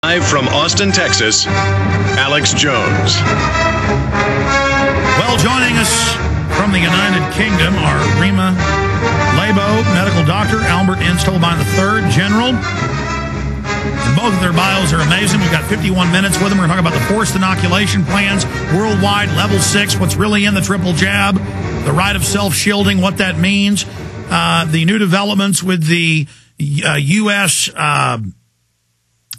Live from Austin, Texas, Alex Jones. Well, joining us from the United Kingdom are Rima Laibow, medical doctor, Albert N. Stubblebine III, general. And both of their bios are amazing. We've got 51 minutes with them. We're going to talk about the forced inoculation plans, worldwide, level 6, what's really in the triple jab, the right of self-shielding, what that means, the new developments with the U.S.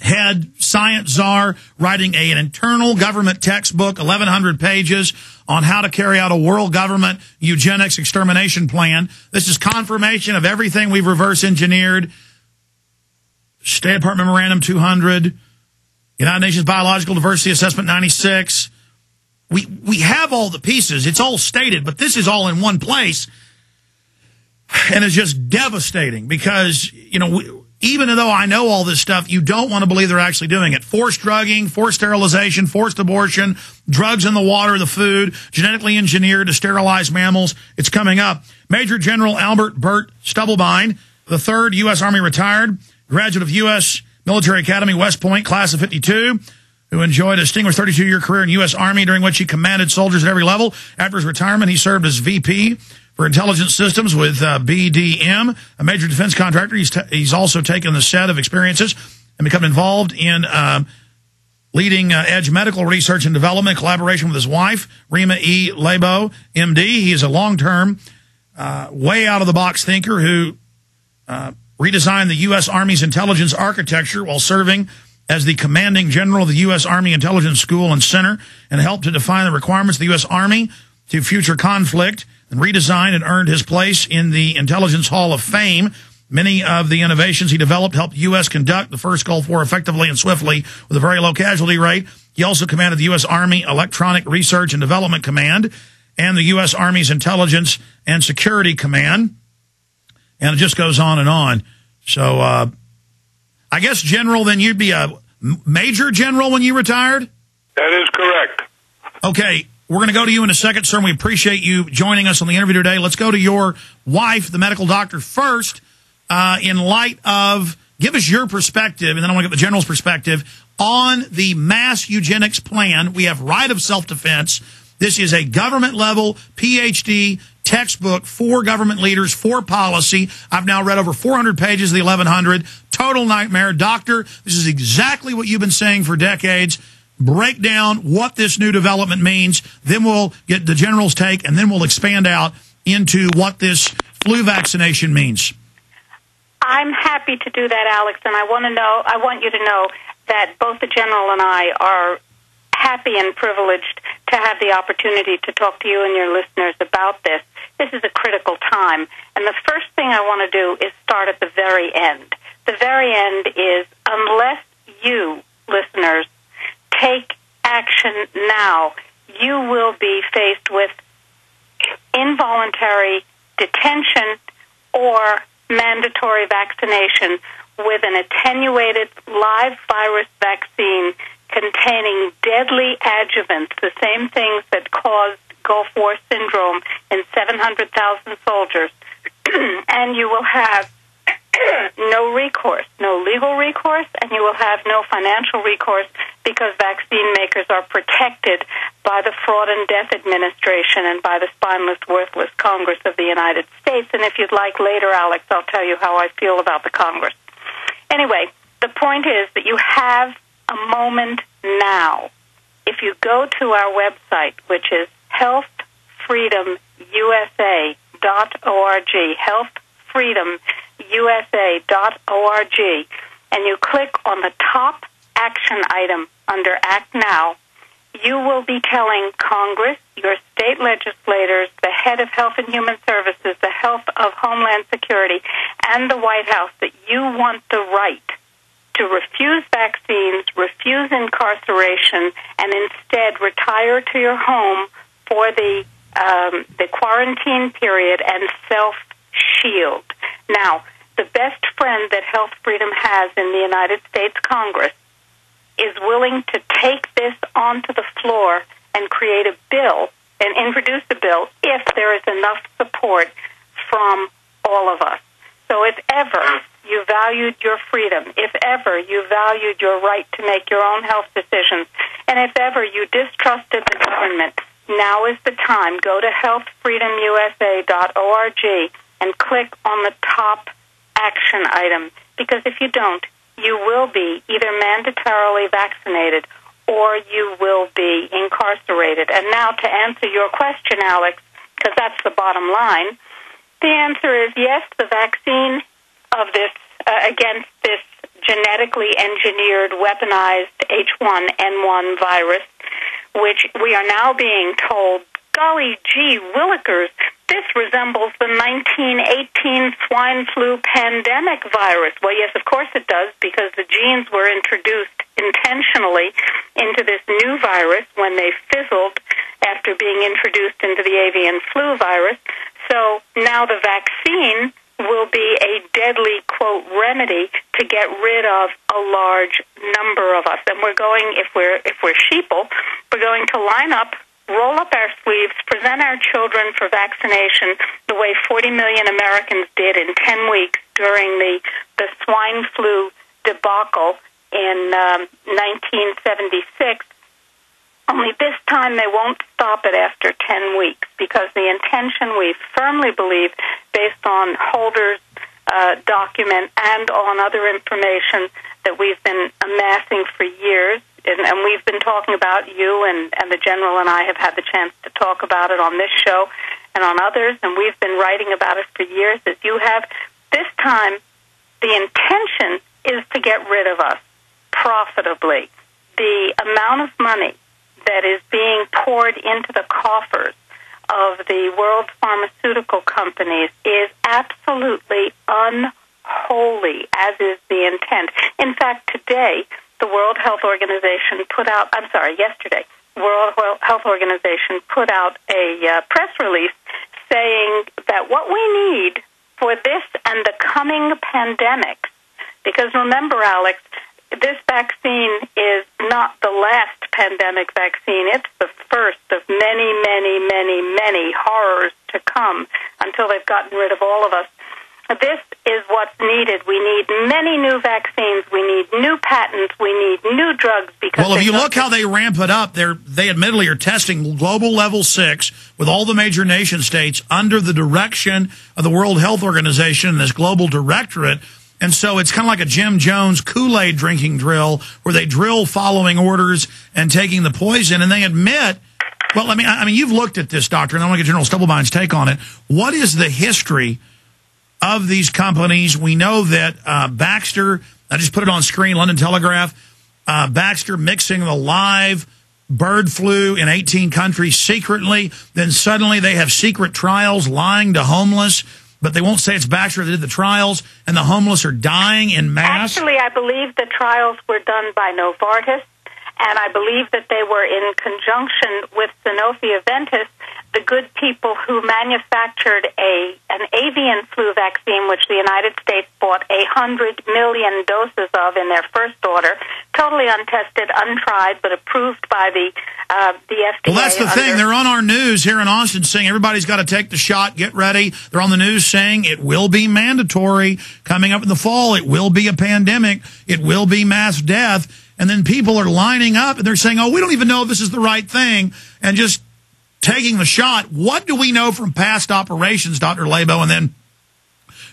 Head science czar writing an internal government textbook, 1,100 pages, on how to carry out a world government eugenics extermination plan. This is confirmation of everything we've reverse engineered. State Department Memorandum 200, United Nations Biological Diversity Assessment 96. We have all the pieces. It's all stated, but this is all in one place. And it's just devastating because, you know, even though I know all this stuff, you don't want to believe they're actually doing it. Forced drugging, forced sterilization, forced abortion, drugs in the water, the food, genetically engineered to sterilize mammals. It's coming up. Major General Albert Burt Stubblebine, the third U.S. Army retired, graduate of U.S. Military Academy, West Point, class of 52, who enjoyed a distinguished 32-year career in U.S. Army, during which he commanded soldiers at every level. After his retirement, he served as VP for Intelligence Systems with BDM, a major defense contractor. He's also taken the set of experiences and become involved in leading edge medical research and development in collaboration with his wife, Rima E. Laibow, MD. He is a long-term, way out-of-the-box thinker who redesigned the U.S. Army's intelligence architecture while serving as the commanding general of the U.S. Army Intelligence School and Center, and helped to define the requirements of the U.S. Army to future conflict, and redesigned and earned his place in the Intelligence Hall of Fame. Many of the innovations he developed helped U.S. conduct the first Gulf War effectively and swiftly with a very low casualty rate. He also commanded the U.S. Army Electronic Research and Development Command and the U.S. Army's Intelligence and Security Command. And it just goes on and on. So I guess, General, then you'd be a Major General when you retired? That is correct. Okay. We're going to go to you in a second, sir, and we appreciate you joining us on the interview today. Let's go to your wife, the medical doctor, first, in light of, give us your perspective, and then I want to get the general's perspective, on the mass eugenics plan. We have right of self-defense. This is a government-level PhD textbook for government leaders, for policy. I've now read over 400 pages of the 1,100. Total nightmare. Doctor, this is exactly what you've been saying for decades. Break down what this new development means, then we'll get the general's take, and then we'll expand out into what this flu vaccination means. I'm happy to do that, Alex, and I want you to know that both the general and I are happy and privileged to have the opportunity to talk to you and your listeners about this. This is a critical time, and the first thing I want to do is start at the very end. The very end is, unless you, listeners, take action now, you will be faced with involuntary detention or mandatory vaccination with an attenuated live virus vaccine containing deadly adjuvants, the same things that caused Gulf War syndrome in 700,000 soldiers. And you will have no recourse, no legal recourse, and you will have no financial recourse because vaccine makers are protected by the Fraud and Death Administration and by the spineless, worthless Congress of the United States. And if you'd like later, Alex, I'll tell you how I feel about the Congress. Anyway, the point is that you have a moment now. If you go to our website, which is healthfreedomusa.org, healthfreedomusa.org, and you click on the top action item under Act Now, you will be telling Congress, your state legislators, the head of Health and Human Services, the health of Homeland Security, and the White House that you want the right to refuse vaccines, refuse incarceration, and instead retire to your home for the quarantine period and self-shield. Now, the best friend that Health Freedom has in the United States Congress is willing to take this onto the floor and create a bill and introduce a bill if there is enough support from all of us. So if ever you valued your freedom, if ever you valued your right to make your own health decisions, and if ever you distrusted the government, now is the time. Go to healthfreedomusa.org and click on the top action item, because if you don't, you will be either mandatorily vaccinated or you will be incarcerated. And now to answer your question, Alex, because that's the bottom line, the answer is yes, the vaccine of this against this genetically engineered, weaponized H1N1 virus, which we are now being told, golly gee willikers, this resembles the 1918 swine flu pandemic virus. Well, yes, of course it does, because the genes were introduced intentionally into this new virus when they fizzled after being introduced into the avian flu virus. So now the vaccine will be a deadly, quote, remedy to get rid of a large number of us. And we're going, if we're sheeple, we're going to line up, roll up our sleeves, present our children for vaccination the way 40 million Americans did in 10 weeks during the swine flu debacle in 1976. Only this time they won't stop it after 10 weeks, because the intention, we firmly believe, based on Holder's document and on other information that we've been amassing for years, and we've been talking about, you and the General and I have had the chance to talk about it on this show and on others, and we've been writing about it for years, as you have. This time, the intention is to get rid of us profitably. The amount of money that is being poured into the coffers of the world's pharmaceutical companies is absolutely unholy, as is the intent. In fact, today, the World Health Organization yesterday, World Health Organization put out a press release saying that what we need for this and the coming pandemics, because remember, Alex, this vaccine is not the last pandemic vaccine. It's the first of many, many, many, many horrors to come until they've gotten rid of all of us. This is what's needed. We need many new vaccines. We need new patents. We need new drugs. Because well, if you look how they ramp it up, they admittedly are testing global level 6 with all the major nation states under the direction of the World Health Organization, this global directorate. And so it's kind of like a Jim Jones Kool-Aid drinking drill, where they drill following orders and taking the poison. And they admit, well, I mean, you've looked at this, Doctor, and I want to get General Stubblebine's take on it. What is the history of these companies? We know that Baxter, I just put it on screen, London Telegraph, Baxter mixing the live bird flu in 18 countries secretly. Then suddenly they have secret trials lying to homeless, but they won't say it's Baxter that did the trials, and the homeless are dying in mass. Actually, I believe the trials were done by Novartis, and I believe that they were in conjunction with Sanofi-Aventis, the good people who manufactured an avian flu vaccine, which the United States bought 100 million doses of in their first order, totally untested, untried, but approved by the FDA. Well, that's the thing. They're on our news here in Austin saying everybody's got to take the shot, get ready. They're on the news saying it will be mandatory coming up in the fall. It will be a pandemic. It will be mass death. And then people are lining up and they're saying, oh, we don't even know if this is the right thing, and just taking the shot. What do we know from past operations, Dr. Laibow, and then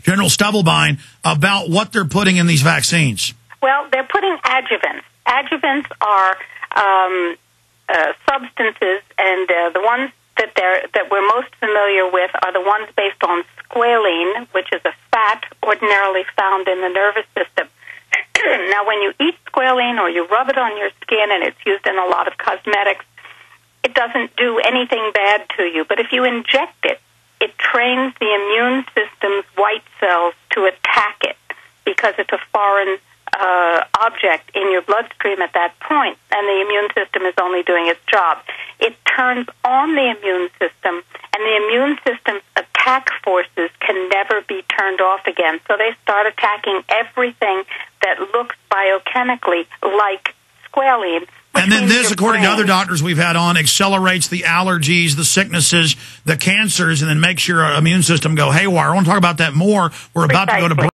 General Stubblebine, about what they're putting in these vaccines? Well, they're putting adjuvants. Adjuvants are substances, and the ones that we're most familiar with are the ones based on squalene, which is a fat ordinarily found in the nervous system. Now, when you eat squalene or you rub it on your skin, and it's used in a lot of cosmetics, it doesn't do anything bad to you. But if you inject it, it trains the immune system's white cells to attack it, because it's a foreign object in your bloodstream at that point, and the immune system is only doing its job. It turns on the immune system, and the immune system's attack forces can never be turned off again. So they start attacking everything that looks biochemically like squalene. And then this, according to other doctors we've had on, accelerates the allergies, the sicknesses, the cancers, and then makes your immune system go haywire. I want to talk about that more. We're about to go to break.